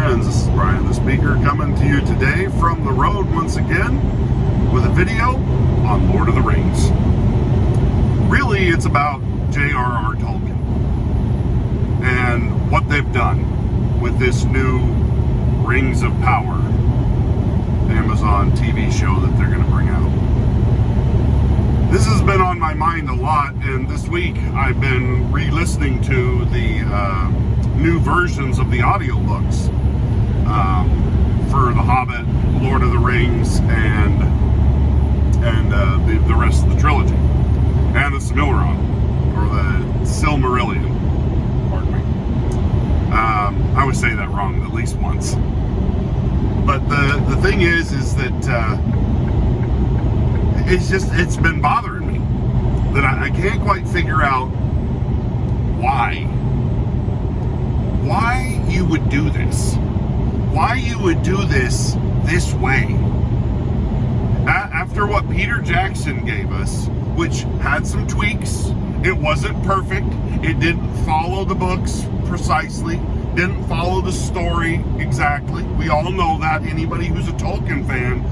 friends, this is Brian the Speaker coming to you today from the road once again with a video on Lord of the Rings. Really, it's about J.R.R. Tolkien and what they've done with this new Rings of Power Amazon TV show that they're going to bring out. This has been on my mind a lot, and this week I've been re-listening to the new versions of the audiobooks for The Hobbit, Lord of the Rings, and the rest of the trilogy, and the Silmarillion, or the Silmarillion. Pardon me. I always say that wrong at least once. But the thing is that it's been bothering me that I can't quite figure out why you would do this, why you would do this way. After what Peter Jackson gave us, which had some tweaks, it wasn't perfect, it didn't follow the books precisely, didn't follow the story exactly. We all know that. Anybody who's a Tolkien fan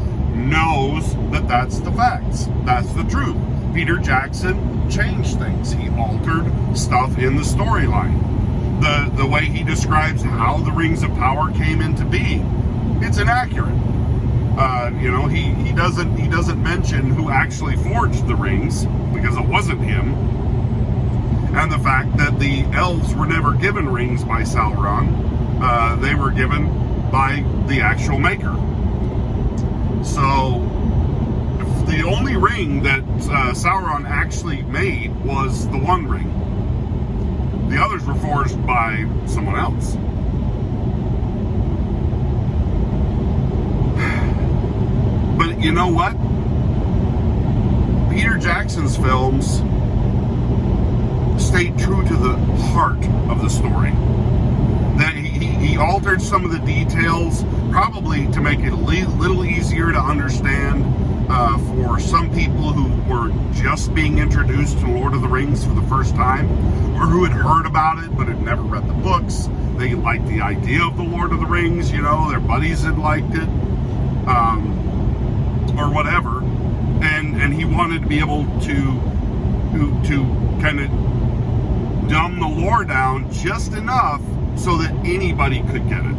knows that that's the facts. That's the truth. Peter Jackson changed things. He altered stuff in the storyline. The way he describes how the Rings of Power came into being, it's inaccurate. He doesn't mention who actually forged the rings, because it wasn't him. And the fact that the elves were never given rings by Sauron, they were given by the actual maker. So the only ring that Sauron actually made was the One Ring. The others were forged by someone else. But you know what? Peter Jackson's films stayed true to the heart of the story. That he altered some of the details, probably to make it a little easier to understand for some people who were just being introduced to Lord of the Rings for the first time, or who had heard about it but had never read the books. They liked the idea of the Lord of the Rings, their buddies had liked it, or whatever, and he wanted to be able to kind of dumb the lore down just enough so that anybody could get it.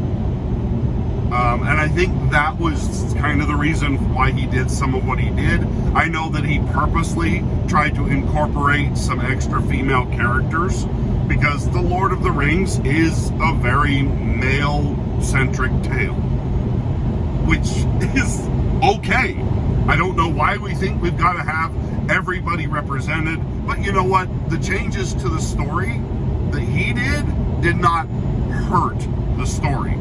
And I think that was kind of the reason why he did some of what he did. I know that he purposely tried to incorporate some extra female characters, because the Lord of the Rings is a very male-centric tale, which is okay. I don't know why we think we've got to have everybody represented, but you know what? The changes to the story that he did not hurt the story,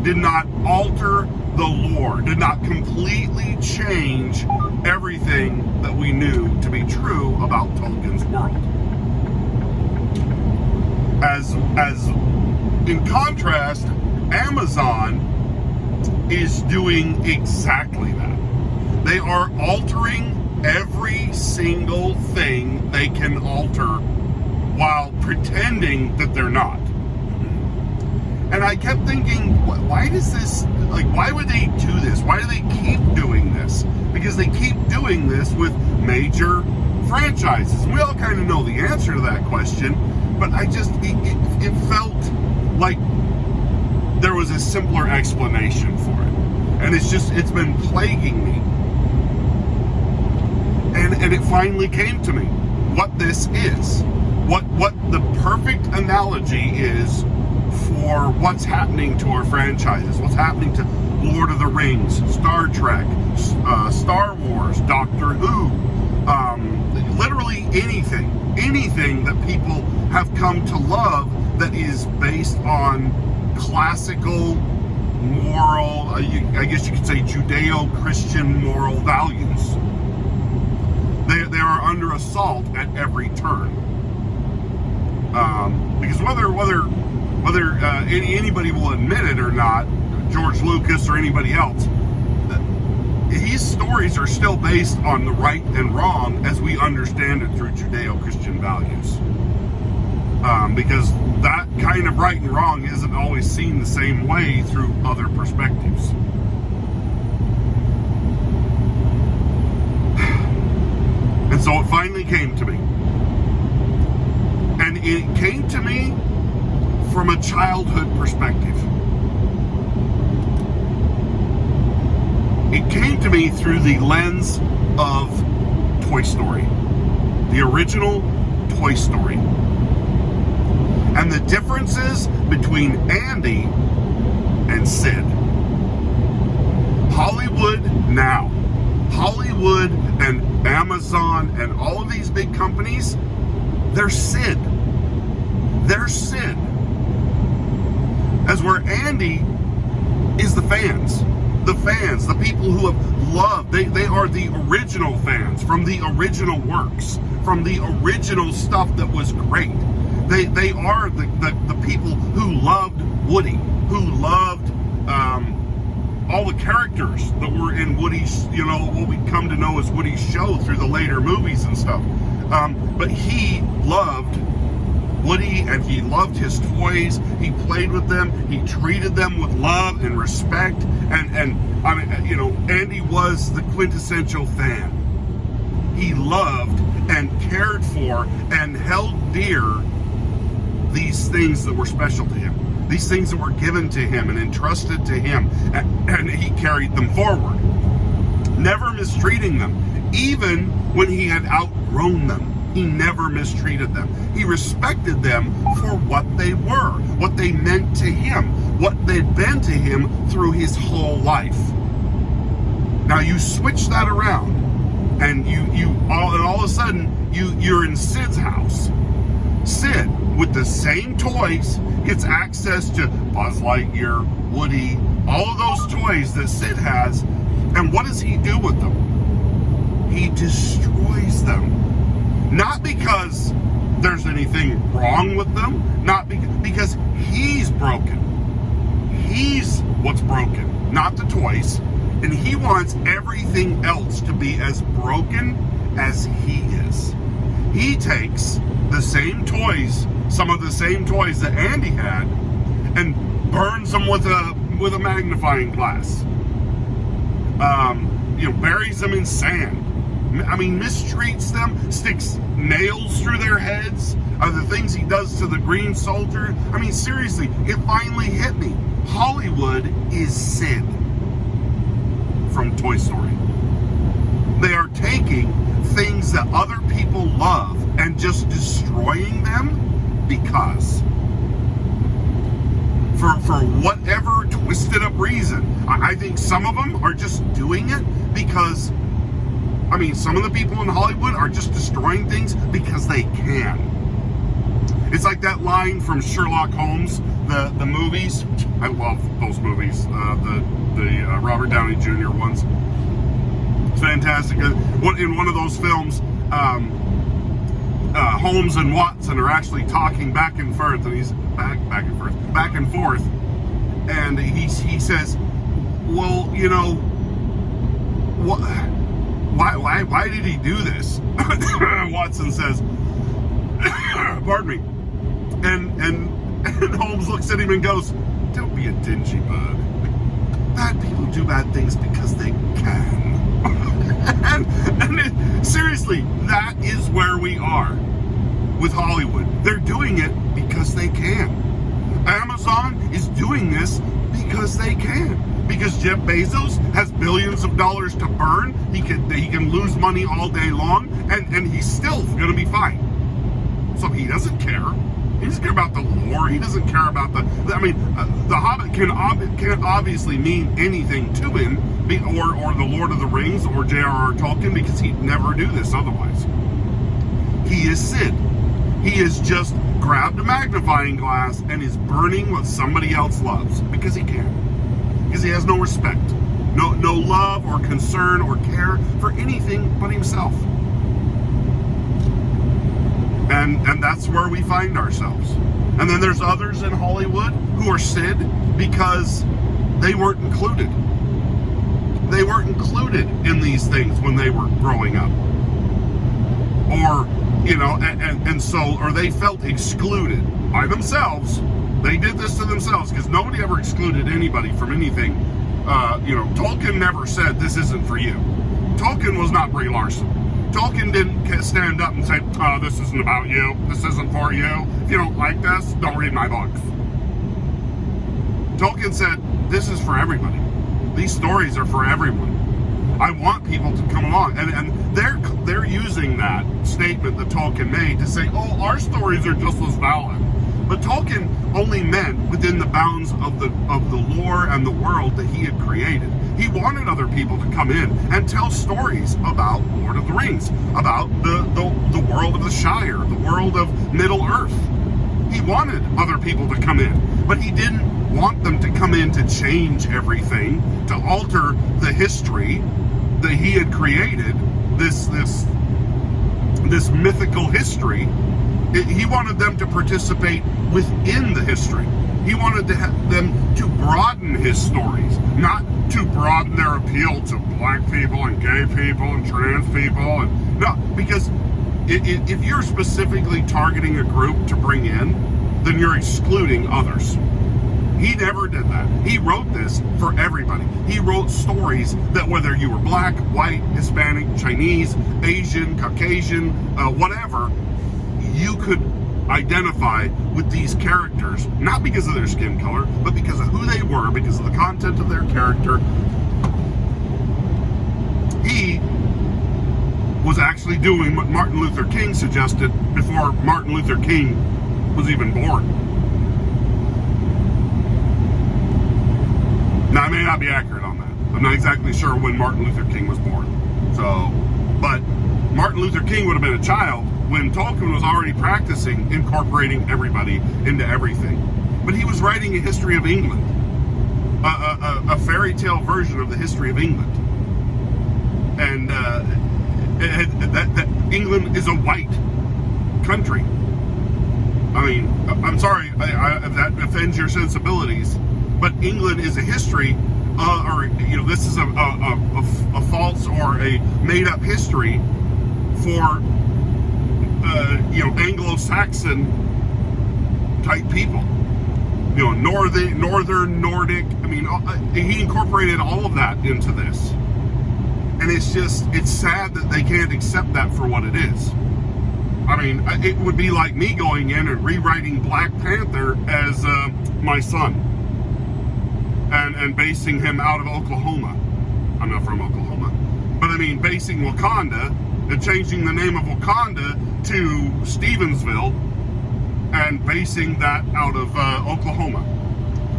did not alter the lore, did not completely change everything that we knew to be true about Tolkien's world. As in contrast, Amazon is doing exactly that. They are altering every single thing they can alter while pretending that they're not. And I kept thinking, why would they do this? Why do they keep doing this? Because they keep doing this with major franchises. We all kind of know the answer to that question, but it felt like there was a simpler explanation for it. And it's been plaguing me. And it finally came to me what this is. What the perfect analogy is for what's happening to our franchises, what's happening to Lord of the Rings, Star Trek, Star Wars, Doctor Who, literally anything that people have come to love that is based on classical moral, I guess you could say Judeo-Christian moral values. They are under assault at every turn. Because whether anybody will admit it or not, George Lucas or anybody else, his stories are still based on the right and wrong as we understand it through Judeo-Christian values. because that kind of right and wrong isn't always seen the same way through other perspectives. And so it finally came to me. And it came to me from a childhood perspective. It came to me through the lens of Toy Story. The original Toy Story. And the differences between Andy and Sid. Hollywood now. Hollywood and Amazon and all of these big companies, they're Sid. They're Sid. As where Andy is the fans. The fans, the people who have loved, they are the original fans from the original works, from the original stuff that was great. They are the people who loved Woody, who loved all the characters that were in Woody's, what we come to know as Woody's show through the later movies and stuff. But he loved Woody, and he loved his toys. He played with them. He treated them with love and respect. And I mean, Andy was the quintessential fan. He loved and cared for and held dear these things that were special to him. These things that were given to him and entrusted to him. And he carried them forward. Never mistreating them. Even when he had outgrown them. He never mistreated them. He respected them for what they were, what they meant to him, what they'd been to him through his whole life. Now you switch that around, and all of a sudden you're in Sid's house. Sid, with the same toys, gets access to Buzz Lightyear, Woody, all of those toys that Sid has, and what does he do with them? He destroys them. Not because there's anything wrong with them, not because he's broken. He's what's broken, not the toys. And he wants everything else to be as broken as he is. He takes the same toys, some of the same toys that Andy had, and burns them with a magnifying glass. Buries them in sand. I mean, mistreats them, sticks nails through their heads, the things he does to the green soldier. I mean, seriously, it finally hit me. Hollywood is Sid from Toy Story. They are taking things that other people love and just destroying them because. For whatever twisted up reason. I think some of them are just doing it because, some of the people in Hollywood are just destroying things because they can. It's like that line from Sherlock Holmes, the movies. I love those movies, the Robert Downey Jr. ones. It's fantastic. In one of those films, Holmes and Watson are actually talking back and forth, and he's back and forth, and he says, "Well, what? Why did he do this?" Watson says, "Pardon me," and Holmes looks at him and goes, "Don't be a dingy bud. Bad people do bad things because they can." Seriously, that is where we are with Hollywood. They're doing it because they can. Amazon is doing this because they can. Because Jeff Bezos has billions of dollars to burn. He can lose money all day long, and he's still going to be fine. So he doesn't care. He doesn't care about the lore. He doesn't care about the Hobbit can obviously mean anything to him, or the Lord of the Rings, or J.R.R. Tolkien, because he'd never do this otherwise. He is Sid. He has just grabbed a magnifying glass and is burning what somebody else loves because he can. Because he has no respect, no love or concern or care for anything but himself. And that's where we find ourselves. And then there's others in Hollywood who are Sid because they weren't included. They weren't included in these things when they were growing up. Or and so, or they felt excluded by themselves. They did this to themselves because nobody ever excluded anybody from anything. Tolkien never said this isn't for you. Tolkien was not Brie Larson. Tolkien didn't stand up and say, oh, this isn't about you. This isn't for you. If you don't like this, don't read my books. Tolkien said, this is for everybody. These stories are for everyone. I want people to come along. And they're using that statement that Tolkien made to say, oh, our stories are just as valid. But Tolkien only meant within the bounds of the lore and the world that he had created. He wanted other people to come in and tell stories about Lord of the Rings, about the world of the Shire, the world of Middle Earth. He wanted other people to come in, but he didn't want them to come in to change everything, to alter the history that he had created, this mythical history. He wanted them to participate within the history. He wanted them to broaden his stories, not to broaden their appeal to black people and gay people and trans people. No, because if you're specifically targeting a group to bring in, then you're excluding others. He never did that. He wrote this for everybody. He wrote stories that whether you were black, white, Hispanic, Chinese, Asian, Caucasian, whatever, you could identify with these characters, not because of their skin color, but because of who they were, because of the content of their character. He was actually doing what Martin Luther King suggested before Martin Luther King was even born. Now, I may not be accurate on that. I'm not exactly sure when Martin Luther King was born. But Martin Luther King would have been a child when Tolkien was already practicing incorporating everybody into everything. But he was writing a history of England, a fairy tale version of the history of England. And that England is a white country. I mean, I'm sorry if that offends your sensibilities, but England is a history, this is a false or a made-up history for Anglo-Saxon type people, northern Nordic. I mean, he incorporated all of that into this, and it's sad that they can't accept that for what it is. I mean, it would be like me going in and rewriting Black Panther as my son, and basing him out of Oklahoma. I'm not from Oklahoma, but I mean, basing Wakanda and changing the name of Wakanda to Stevensville and basing that out of Oklahoma.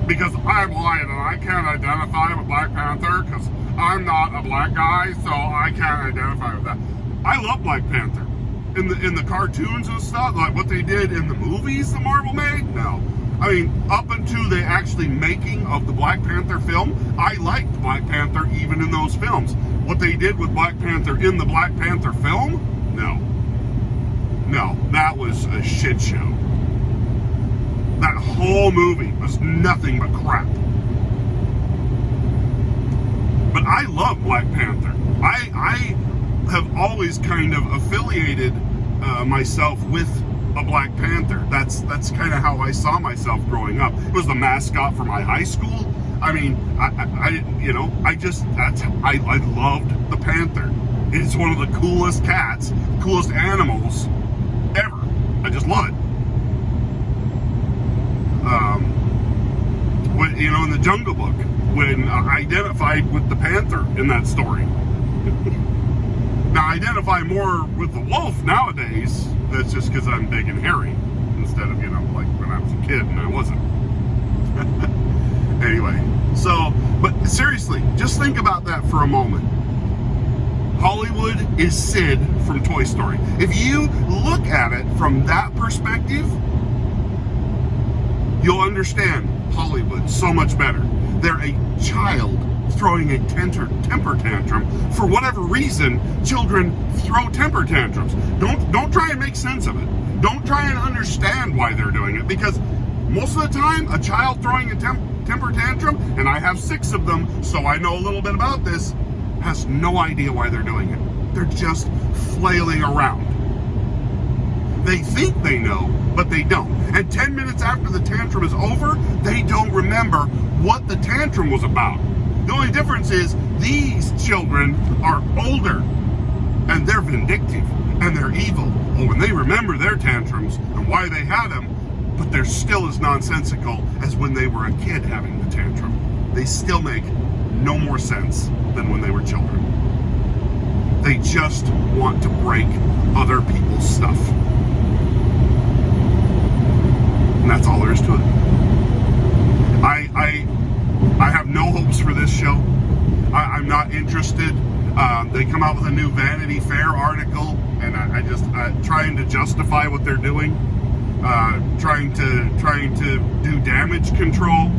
Because I'm white and I can't identify with Black Panther because I'm not a black guy, so I can't identify with that. I love Black Panther. In the cartoons and stuff, like what they did in the movies the Marvel made, no. I mean, up until the actually making of the Black Panther film, I liked Black Panther even in those films. What they did with Black Panther in the Black Panther film, no, that was a shit show. That whole movie was nothing but crap. But I love Black Panther. I have always kind of affiliated myself with a Black Panther. That's kind of how I saw myself growing up. It was the mascot for my high school. I mean, I loved the panther. It's one of the coolest cats, coolest animals ever. I just love it. In the Jungle Book, when I identified with the panther in that story. Now, I identify more with the wolf nowadays. That's just because I'm big and hairy instead of, like when I was a kid and I wasn't. Anyway, but seriously, just think about that for a moment. Hollywood is Sid from Toy Story. If you look at it from that perspective, you'll understand Hollywood so much better. They're a child throwing a temper tantrum. For whatever reason, children throw temper tantrums. Don't try and make sense of it. Don't try and understand why they're doing it, because most of the time, a child throwing a temper tantrum, and I have 6 of them, so I know a little bit about this, has no idea why they're doing it. They're just flailing around. They think they know, but they don't. And 10 minutes after the tantrum is over, they don't remember what the tantrum was about. The only difference is these children are older and they're vindictive and they're evil. Well, when they remember their tantrums and why they had them, but they're still as nonsensical as when they were a kid having the tantrum. They still make no more sense than when they were children. They just want to break other people's stuff. And that's all there is to it. I have no hopes for this show. I'm not interested. They come out with a new Vanity Fair article, and I just trying to justify what they're doing, trying to do damage control.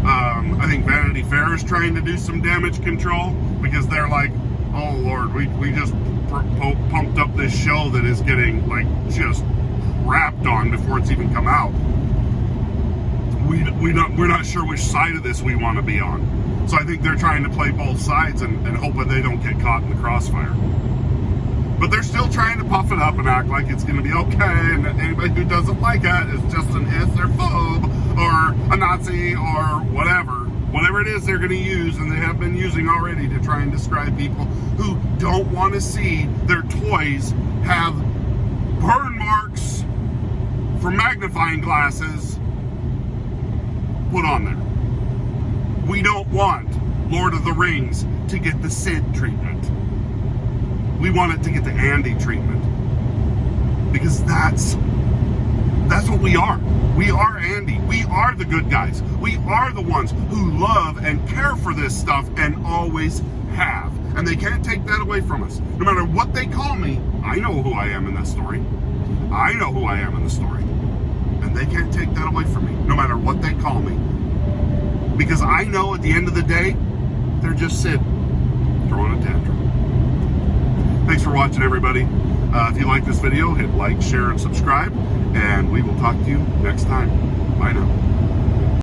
I think Vanity Fair is trying to do some damage control because they're like, oh Lord, we just pumped up this show that is getting like just crapped on before it's even come out. We're not sure which side of this we want to be on. So I think they're trying to play both sides and hoping they don't get caught in the crossfire. But they're still trying to puff it up and act like it's going to be okay, and that anybody who doesn't like it is just an or phobe or a Nazi or whatever. Whatever it is they're going to use, and they have been using already to try and describe people who don't want to see their toys have burn marks from magnifying glasses put on there. We don't want Lord of the Rings to get the Sid treatment. We want it to get the Andy treatment. Because that's what we are. We are Andy. We are the good guys. We are the ones who love and care for this stuff and always have. And they can't take that away from us. No matter what they call me, I know who I am in this story. I know who I am in the story. And they can't take that away from me, no matter what they call me. Because I know at the end of the day, they're just Sid throwing a tantrum. Thanks for watching, everybody. If you like this video, hit like, share, and subscribe. And we will talk to you next time. Bye now.